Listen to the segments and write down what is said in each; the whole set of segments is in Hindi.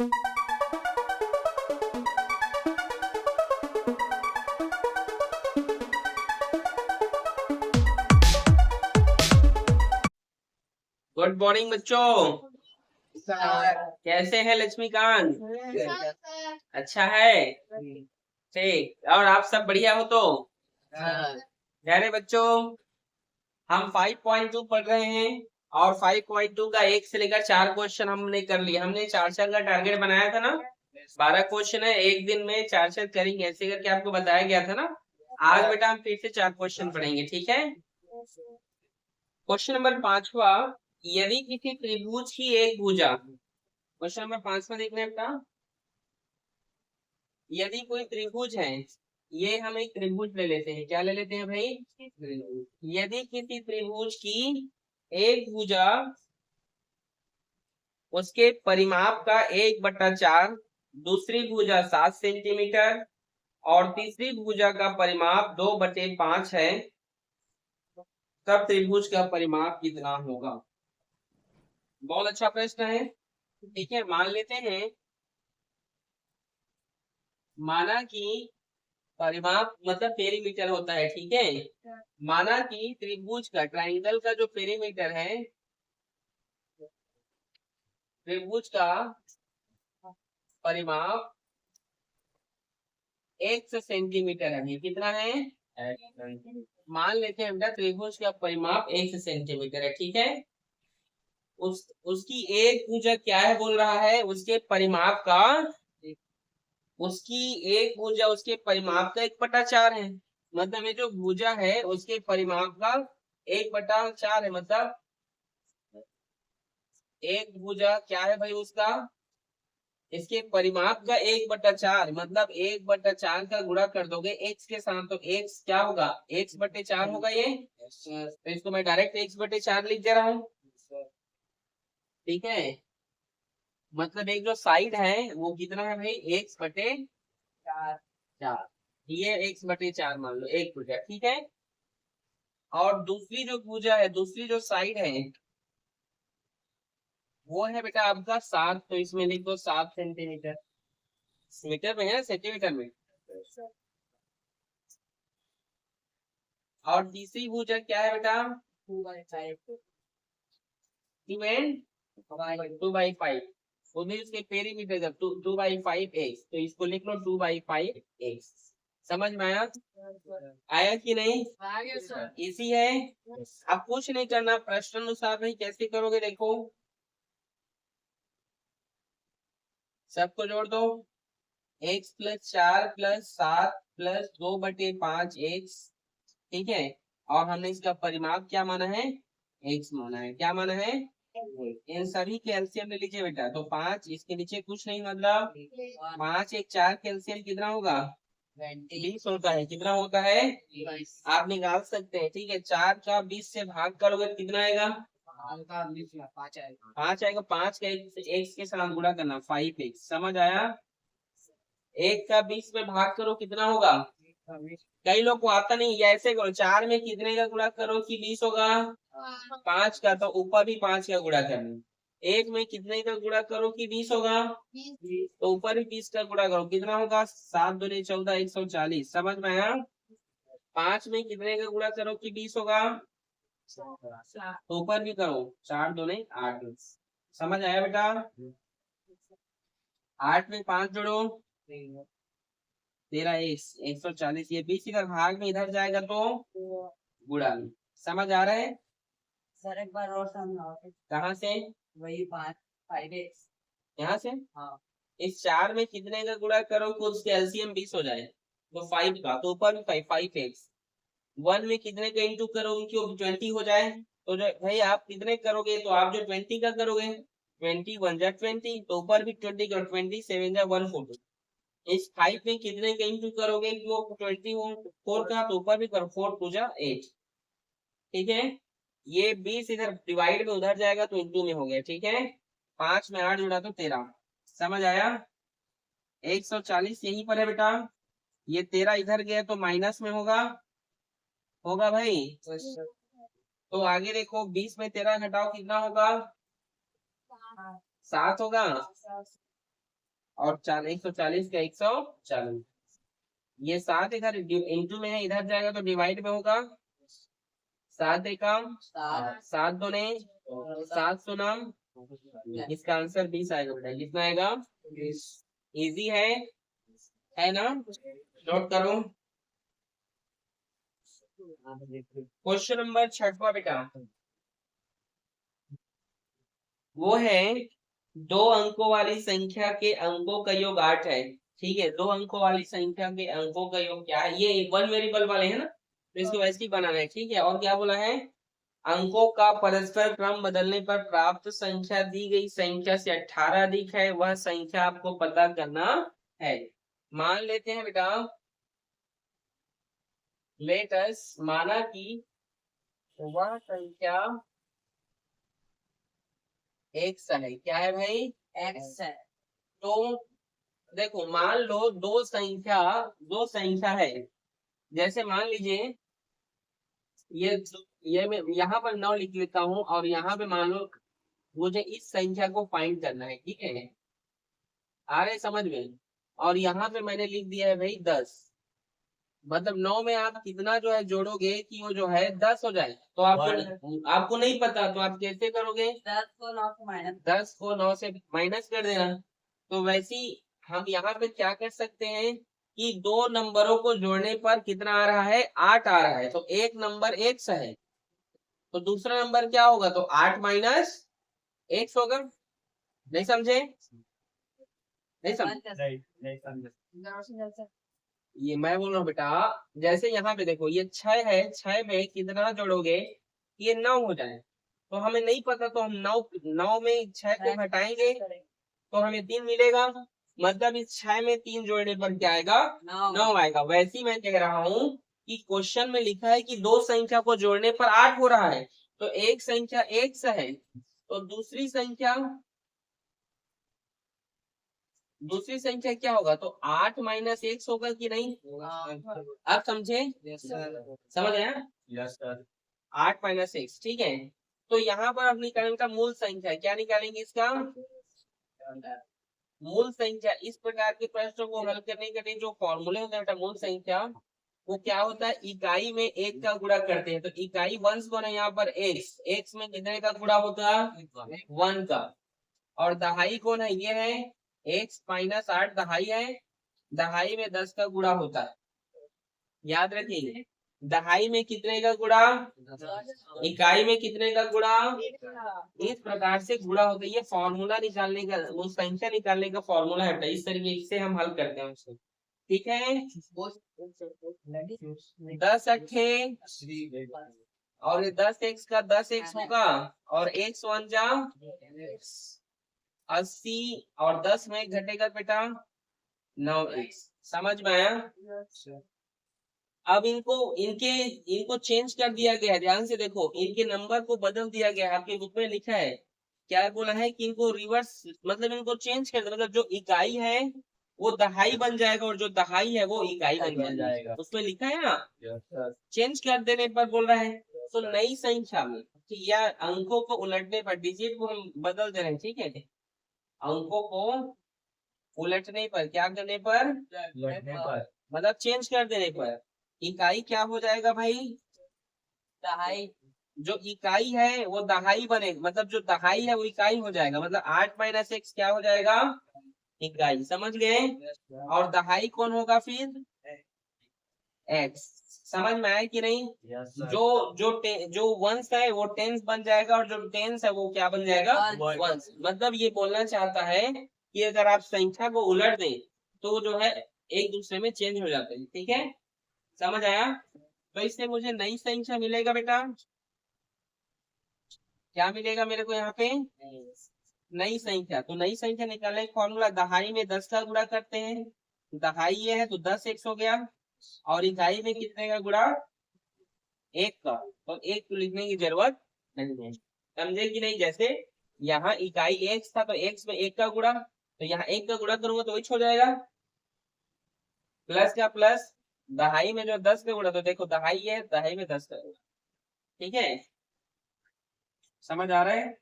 गुड मॉर्निंग बच्चों। कैसे हैं लक्ष्मीकांत? अच्छा है। ठीक, और आप सब बढ़िया हो तो? प्यारे बच्चों, हम 5.2 पढ़ रहे हैं और 5.2 का 1 से लेकर 4 क्वेश्चन हमने कर लिए। हमने 4 का टारगेट बनाया था ना। 12 क्वेश्चन है, एक दिन में 4 करेंगे ऐसे करके आपको बताया गया था ना। आज बेटा हम फिर से 4 क्वेश्चन पढ़ेंगे, ठीक है। क्वेश्चन नंबर 5वां, यदि किसी त्रिभुज की एक भुजा, क्वेश्चन नंबर 5वां देखना है बेटा। यदि कोई त्रिभुज है, ये हम एक त्रिभुज ले लेते हैं, क्या ले लेते हैं भाई? यदि किसी त्रिभुज की एक भुजा, उसके परिमाप का 1/4, दूसरी भुजा 7 सेंटीमीटर और तीसरी भुजा का परिमाप 2/5 है, तब त्रिभुज का परिमाप कितना होगा? बहुत अच्छा प्रश्न है। ठीक है, मान लेते हैं, माना कि परिमाप मतलब पेरीमीटर होता है, ठीक है। माना कि त्रिभुज का, ट्राइंगल का जो पेरीमीटर है, त्रिभुज का परिमाप 1 सेंटीमीटर है। कितना है? मान लेते हैं बेटा त्रिभुज का परिमाप 1 सेंटीमीटर है, ठीक है। उसकी एक भुजा क्या है बोल रहा है? उसके परिमाप का, उसकी एक भुजा उसके परिमाप का 1/4 है। मतलब ये जो भुजा है उसके परिमाप का 1/4 है। मतलब एक भुजा क्या है भाई उसका? इसके परिमाप का 1/4, मतलब 1/4 का गुणा कर दोगे x के साथ, तो x क्या होगा? x/4 होगा ये। तो इसको मैं डायरेक्ट x/4 लिख दे रहा हूँ, ठीक है। मतलब एक जो साइड है वो कितना है भाई? x/4। ये x/4 मान लो एक भुजा, ठीक है। और दूसरी जो भुजा है, दूसरी जो साइड है, वो है बेटा आपका 7। तो इसमें लिख दो 7 सेंटीमीटर। मीटर में है ना, सेंटीमीटर में। और तीसरी भुजा क्या है बेटा? 2/5। वो भी उसके पेरीमीटर जब 2/5x, तो इसको लिख लो 2/5x। समझ में आया? आया कि नहीं? इसी है। अब कुछ नहीं करना, प्रश्न अनुसार नहीं, कैसे करोगे देखो। सबको जोड़ दो, x+4+7+2/5x, ठीक है। और हमने इसका परिमाप क्या माना है? x माना है। क्या माना है? इन सभी के एलसीएम ले लीजिए बेटा। तो 5, इसके नीचे कुछ नहीं, मतलब 5 1 4 के एलसीएम कितना होगा? 20 होता है। कितना होता है? आप निकाल सकते हैं, ठीक है। 4 का 20 से भाग करोगे तो कितना आएगा? 5 आएगा। 5 का x के साथ गुणा करना, 5x। समझ आया? 1 का 20 में भाग करो, कितना होगा? कई लोग को आता नहीं, ऐसे करो, 4 में कितने का गुणा करो कि 20 होगा? 5 का, तो ऊपर भी 5 का गुणा करना। 1 में कितने का गुणा करो कि 20 होगा? तो ऊपर भी 20 का गुणा करो, कितना होगा? 7 दूनी 14, 140। समझ में आया? 5 में कितने का गुणा करो कि 20 होगा? तो ऊपर भी करो, 4 दूनी 8। समझ आया बेटा? 8 में 5 जोड़ो, 13 140। ये 20 इधर भाग में इधर जाएगा तो गुणा में। समझ आ रहा है? सर एक बार और समझाओ। कहाँ से? वही 5x यहाँ से। हाँ। इस 4 में कितने का गुणा करो कि उसके एलसीएम 20 हो जाए? तो 5 का, तो ऊपर भी 5x। 1 में कितने का इंटू करोगे कि 20 हो जाए? तो जो भाई आप कितने करोगे, तो आप जो 20 का करोगे, 20 1 जा 20, तो ऊपर भी 20 करो, 20 7 जा 140। इस 5 में कितने का इंटू करोगे कि वो 24 का, तो ऊपर भी करो, 4 2 जा 8, ठीक है। ये 20 इधर डिवाइड में उधर जाएगा तो इंटू में हो गया, ठीक है। 5 में 8 जुड़ा तो 13। समझ आया? 140 यहीं पर है बेटा। ये 13 इधर गया तो माइनस में होगा, होगा भाई। तो आगे देखो, 20 में 13 घटाओ, कितना होगा? 7 होगा। और 140 का 140, ये 7 इधर इंटू में है, इधर जाएगा तो डिवाइड में होगा। 7 एकम 7 दूने 7 सुनम, इसका आंसर 20 आएगा बेटा। कितना आएगा? इजी है ना? नोट करो। क्वेश्चन नंबर 6 बेटा, वो है 2 अंकों वाली संख्या के अंकों का योग 8 है। ठीक है, 2 अंकों वाली संख्या के अंकों का योग क्या है? ये 1 वेरिएबल वाले है ना, तो इसको वैसे ही बनाना है। ठीक है, और क्या बोला है? अंकों का परस्पर क्रम बदलने पर प्राप्त संख्या दी गई संख्या से 18 अधिक है, वह संख्या आपको पता करना है। मान लेते हैं बेटा, लेटस माना कि वह संख्या एक्स है। क्या है भाई? एक्स है। तो देखो, मान लो दो संख्या है। जैसे मान लीजिए ये ये मैं यहाँ पर 9 लिख लेता हूँ, और यहाँ पे मान लो मुझे इस संख्या को फाइंड करना है। ठीक है, आ रहे समझ में? और यहाँ पे मैंने लिख दिया है भाई 10। मतलब 9 में आप कितना जो है जोड़ोगे कि वो जो है 10 हो जाए। तो आपको नहीं पता, तो आप कैसे करोगे? 10 को 9 से माइनस 10 को 9 से माइनस कर देना। तो वैसे ही हम यहाँ पे क्या कर सकते हैं कि दो नंबरों को जोड़ने पर कितना आ रहा है? 8 आ रहा है। तो एक नंबर एक्स है, तो दूसरा नंबर क्या होगा? तो 8 माइनस एक्स होगा। नहीं समझे? नहीं समझे? ये मैं बोल रहा हूँ बेटा, जैसे यहाँ पे देखो ये 6 है, 6 में कितना जोड़ोगे ये 9 हो जाए। तो हमें नहीं पता, तो हम 9 में 6 को घटाएंगे तो हमें 3 मिलेगा। मतलब इस 6 में 3 जोड़ने पर क्या आएगा? 9 आएगा। वैसे ही मैं कह रहा हूँ कि क्वेश्चन में लिखा है कि दो संख्या को जोड़ने पर 8 हो रहा है, तो एक संख्या एक्स है, तो दूसरी संख्या क्या होगा? तो 8 माइनस एक्स होगा कि नहीं? अब समझे? समझ आया? Yes sir. 8 माइनस एक्स, ठीक है। तो यहाँ पर अपनी निकालने का मूल संख्या, क्या निकालेंगे इसका? मूल संख्या। इस प्रकार के प्रश्नों को हल करने के लिए जो फॉर्मूले होते हैं बेटा, मूल संख्या, वो क्या होता है? इकाई में एक का गुणा करते हैं। तो इकाई वंश कौन है यहाँ पर? एक्स। एक्स में कितने का गुणा होता है? 1 का। और दहाई कौन है? ये है एक्स माइनस 8 दहाई है। दहाई में 10 का गुणा होता है। याद रखिए, दहाई में कितने का गुणा? इकाई में कितने का गुणा? इस प्रकार से गुणा होता है। ये फॉर्मूला निकालने का, वो संख्या निकालने का फॉर्मूला है। इस तरीके से हम हल करते हैं उसको। ठीक है, 10 अट्ठे, और 10 एक्स का 10 एक्स होगा, और एक्स 1 जा 80, और 10 में घटेगा बेटा 9 एक्स। समझ में आया? अब इनको चेंज कर दिया गया है। ध्यान से देखो, इनके नंबर को बदल दिया गया है। आपके बुक में लिखा है, क्या बोला है कि इनको रिवर्स, मतलब इनको चेंज कर दिया। मतलब जो इकाई है वो दहाई बन जाएगा, और जो दहाई है वो इकाई बन जाएगा। उसमें लिखा है ना, चेंज कर देने पर बोल रहा है। तो नई संख्या में या अंकों को उलटने पर, डिजिट को हम बदल दे रहे हैं। ठीक है, अंकों को उलटने पर, क्या करने पर? मतलब चेंज कर देने पर इकाई क्या हो जाएगा भाई? दहाई। जो इकाई है वो दहाई बनेगा, मतलब जो दहाई है वो इकाई हो जाएगा। मतलब 8 माइनस एक्स क्या हो जाएगा? इकाई। समझ गए? और दहाई कौन होगा फिर? एक्स। समझ में आया कि नहीं? जो वंश है वो टेंस बन जाएगा, और जो टेंस है वो क्या बन जाएगा? वंश। मतलब ये बोलना चाहता है कि अगर आप संख्या को उलट दें तो जो है एक दूसरे में चेंज हो जाते हैं। ठीक है, समझ आया? तो इससे मुझे नई संख्या मिलेगा बेटा। क्या मिलेगा मेरे को यहाँ पे? नई संख्या। तो नई संख्या निकालने का फॉर्मूला, दहाई में 10 का गुणा करते हैं। दहाई ये है तो 10 एक्स हो गया, और इकाई में कितने का गुणा? 1 का। तो 1 को लिखने की जरूरत नहीं है। समझे कि नहीं? जैसे यहाँ इकाई एक्स था, तो एक्स में 1 का गुणा, तो यहाँ 1 का गुणा करूंगा तो हो जाएगा प्लस का प्लस। दहाई में जो 10 का गुणा, तो देखो दहाई है, दहाई में 10 का गुणा। ठीक है, समझ आ रहा है?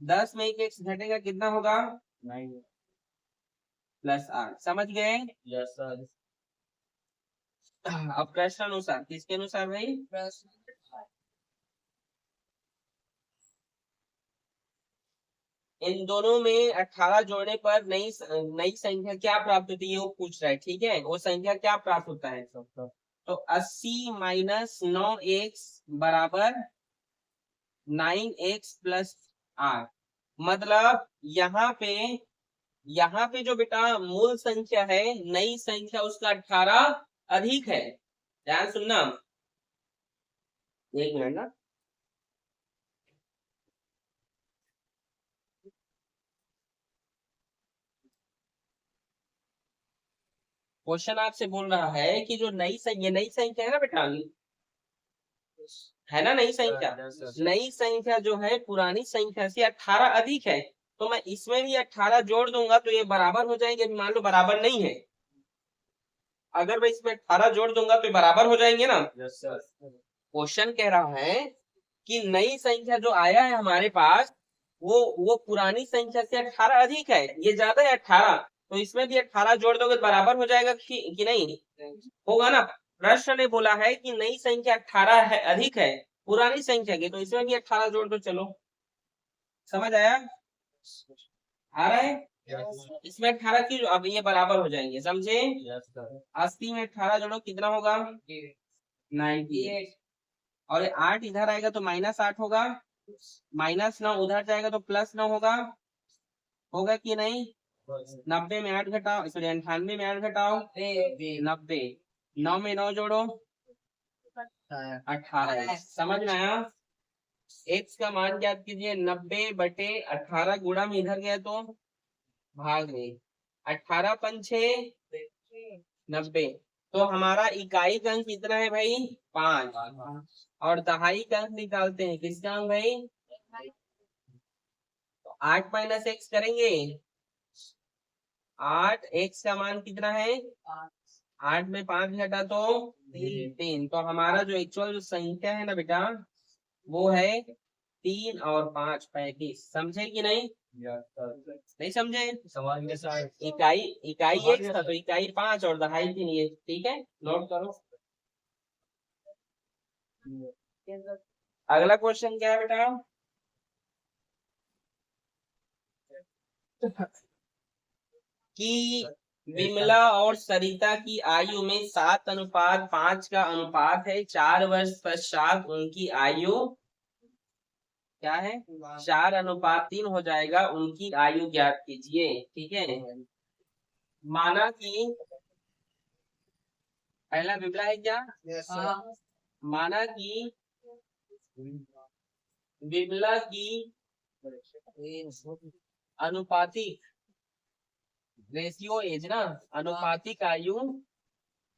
10 में एक एक्स घटेगा, कितना होगा? प्लस 8 समझ गए। Yes sir. अब प्रश्न अनुसार किसके अनुसार भाई, प्रश्न इन दोनों में 18 जोड़ने पर नई नई संख्या क्या प्राप्त होती है वो पूछ रहा है। ठीक है, वो संख्या क्या प्राप्त होता है। तो 80 माइनस 9x बराबर 9x प्लस 8। मतलब यहाँ पे जो बेटा मूल संख्या है, नई संख्या उसका 18 अधिक है। ध्यान सुनना, एक मिनट ना। क्वेश्चन आपसे बोल रहा है कि जो नई संख्या है ना बेटा, है ना नई संख्या, नई संख्या जो है पुरानी संख्या से 18 अधिक है। तो मैं इसमें भी 18 जोड़ दूंगा तो ये बराबर हो जाएंगे। मान लो बराबर नहीं है, अगर मैं इसमें 18 जोड़ दूंगा तो ये बराबर हो जाएंगे ना। Yes sir. क्वेश्चन कह रहा है कि नई संख्या जो आया है हमारे पास, वो पुरानी संख्या से 18 अधिक है, ये ज्यादा है 18। तो इसमें भी 18 जोड़ दोगे तो बराबर हो जाएगा कि नहीं, होगा ना। प्रश्न ने बोला है कि नई संख्या 18 है, अधिक है पुरानी संख्या की, तो इसमें भी 18 जोड़ दो। चलो समझ आया, आ रहा है। यस इसमें 18 की अब ये बराबर हो जाएंगे, समझे। सर। 80 में 18 जोड़ो कितना होगा, 98। और 8 इधर आएगा तो -8 होगा, -9 उधर जाएगा तो +9 होगा। होगा कि नहीं। 90 में 8 घटाओ, सॉरी 98 में 8 घटाओ 90, 9 में 9 जोड़ो 18। समझ में आया। x का मान ज्ञात कीजिए, 90/18 गुणा में इधर गया तो भाग में 18 पंचे 90। तो हमारा इकाई का अंक कितना है भाई, 5। और दहाई का अंक निकालते हैं, किसका अंक भाई, तो 8 माइनस x करेंगे। 8, x का मान कितना है, 8 में 5 घटा तो 3। तो हमारा जो एक्चुअल जो संख्या है ना बेटा, वो है 3 और 5 35। समझे कि नहीं, नहीं समझे। समझ सर। इकाई एक था तो इकाई 5 और दहाई 3, ये ठीक है, नोट करो। अगला क्वेश्चन क्या है बेटा, कि विमला और सरिता की आयु में 7:5 का अनुपात है। 4 वर्ष पश्चात उनकी आयु क्या है, 4:3 हो जाएगा। उनकी आयु ज्ञात कीजिए। ठीक है, माना कि पहला विमला है क्या, माना कि विमला की अनुपातिक रेशियो एज ना, अनुपातिक आयु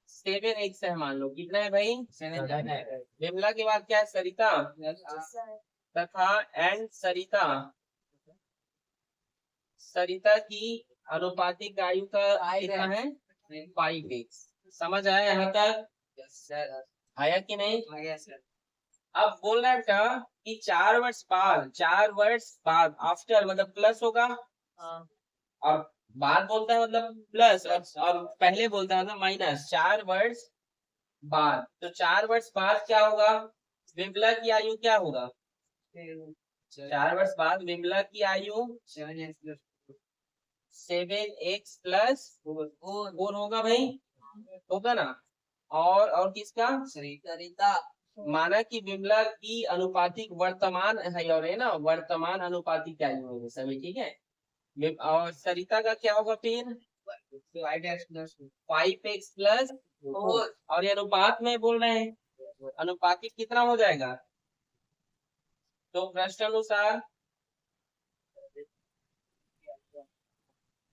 7x है। मान लो कितना है भाई, 7। विमला के बाद क्या है, सरिता तथा एंड सरिता की अनुपातिक आयु का कितना है, 5x। समझ आया यहाँ तक, आया कि नहीं। अब बोल रहा है बेटा कि 4 वर्ष बाद आफ्टर मतलब प्लस होगा, और बाद बोलता है मतलब प्लस, और पहले बोलता है मतलब माइनस। 4 वर्ष बाद, तो 4 वर्ष बाद क्या होगा, विमला की आयु क्या होगा, 4 वर्ष बाद विमला की आयु 7x प्लस 4 होगा भाई, होगा ना। और किसका, सरिता। माना कि विमला की अनुपातिक वर्तमान है, और है ना वर्तमान अनुपातिक आयु होगी सभी, ठीक है। और सरिता का क्या होगा फिर, 5x प्लस 4। और ये अनुपात में बोल रहे हैं, अनुपातिक कितना हो जाएगा। तो प्रश्न अनुसार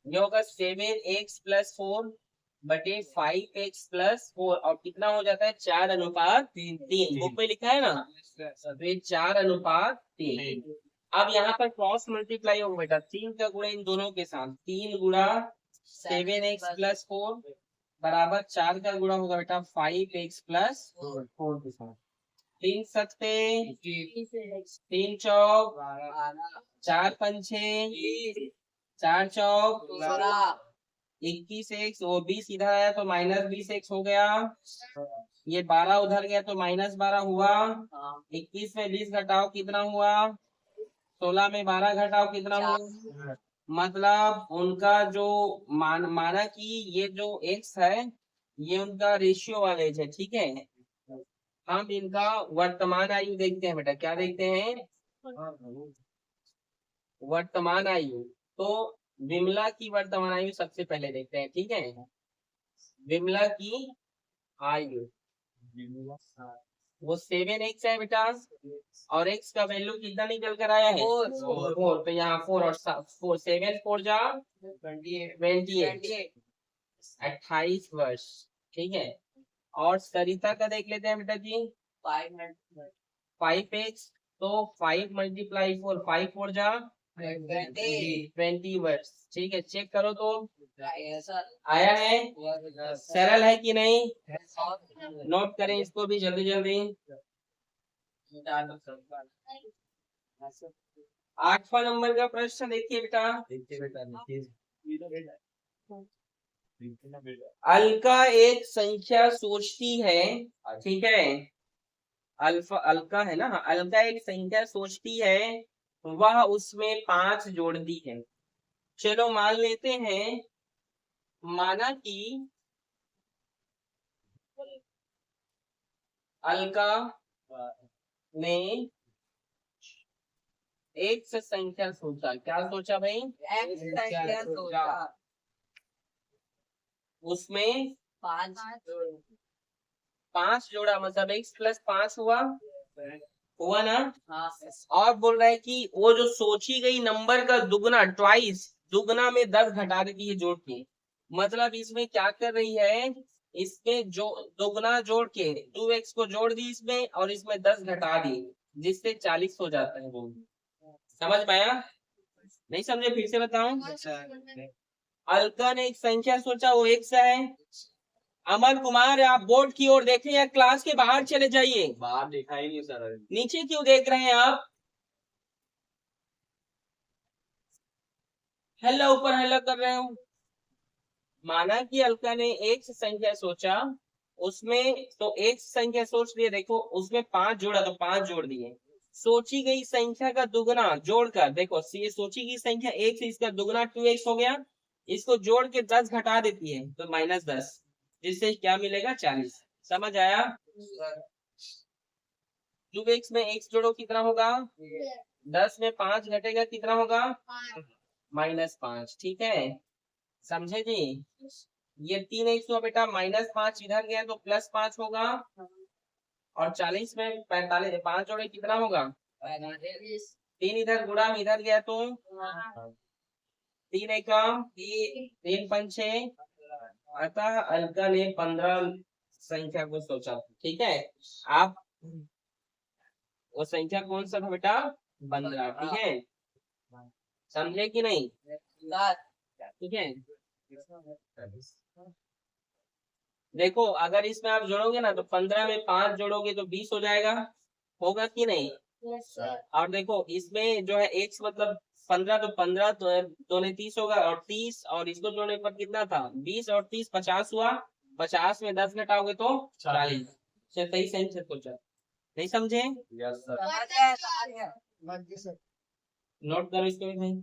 ये होगा 7x प्लस 4 बटे 5x प्लस 4, और कितना हो जाता है, 4:3। बुक में लिखा है ना, तो ये 4:3। अब यहाँ पर क्रॉस मल्टीप्लाई होगा बेटा, 3 का गुणा इन दोनों के साथ, 3 गुणा 7x प्लस 4 बराबर 4 का गुणा होगा बेटा 5x प्लस 4 के साथ। 3 सत्ते 3 चौक 4 पंचे 4 चौक 21x, वो 20 इधर आया तो -20x हो गया। ये 12 उधर गया तो -12 हुआ। 21 में 20 घटाओ कितना हुआ? 16 में 12 घटाओ कितना हुआ? मतलब उनका जो माना कि ये जो x है ये उनका रेशियो वाले है, ठीक है। हम इनका वर्तमान आयु देखते हैं बेटा, क्या देखते हैं? वर्तमान आयु। तो विमला की वर्तमान आयु सबसे पहले देखते हैं, ठीक है। विमला की आयु वो 7x है बेटा, और x का वैल्यू कितना निकल कर आया है? 4। तो यहाँ 4 और 4, 7 4 जा 28, 28 वर्ष, ठीक है। और सरिता का देख लेते हैं बेटा जी, 5x, तो 5 × 4, 5 4 जा 20 वर्ष, ठीक है। चेक करो तो आया है, सरल है कि नहीं? नोट करें इसको भी जल्दी जल्दी। 8वां नंबर का प्रश्न देखिए बेटा। अलका एक संख्या सोचती है, ठीक है। अलका है ना, अलका एक संख्या सोचती है, वह उसमें 5 जोड़ती है। चलो मान लेते हैं, माना कि अलका ने एक से संख्या सोचा, क्या सोचा भाई? उसमें 5 जोड़ा, मतलब x + 5 हुआ ना। और बोल रहा है कि वो जो सोची गई नंबर का दुगना, ट्वाइस, दुगना में 10 घटा देती है जोड़ के। मतलब इसमें क्या कर रही है, इसमें जो दुगना जोड़ के 2x को जोड़ दी इसमें, और इसमें 10 घटा दी, जिससे 40 हो जाता है। वो समझ पाया? नहीं समझे? फिर से बताऊं। अलका ने एक संख्या सोचा, वो x है। अमर कुमार, आप बोर्ड की ओर देखें या क्लास के बाहर चले जाइए? बाहर देखा ही नहीं सर। नीचे क्यों देख रहे हैं आप? हेलो ऊपर हेलो कर रहे हो। माना कि अलका ने एक संख्या सोचा, उसमें तो एक संख्या सोच लिए, देखो उसमें 5 जोड़ा तो 5 जोड़ दिए। सोची गई संख्या का दुगना जोड़कर, देखो ये सोची गई संख्या 1 से इसका दुगना 2x हो गया, इसको जोड़ के 10 घटा देती है तो -10, जिससे क्या मिलेगा? 40। समझ आया? 2x में x जोड़ो कितना होगा? 10 में 5 घटेगा कितना होगा? -5, ठीक है। समझे जी? ये 3x हुआ बेटा, -5 इधर गया तो +5 होगा, और 40 में 45, 5 जोड़े कितना होगा? 3 इधर गुणा में इधर गया तो 3 एकम 3 पंचे। अतः अलका ने 15 संख्या को सोचा, ठीक है। आप वो संख्या कौन सा था बेटा? 15, ठीक है। समझे कि नहीं? ठीक है। देखो अगर इसमें आप जोड़ोगे ना तो 15 में 5 जोड़ोगे तो 20 हो जाएगा, होगा कि नहीं? और देखो इसमें जो है x मतलब 15, तो 15 तो 2 ने 30 होगा, और 30 और इसको जोड़ने पर कितना था? 20 और 30 50 हुआ। 50 में 10 घटाओगे तो 40। सही से सोचा, नहीं समझे? Yes sir. नोट करो इसको भी भाई।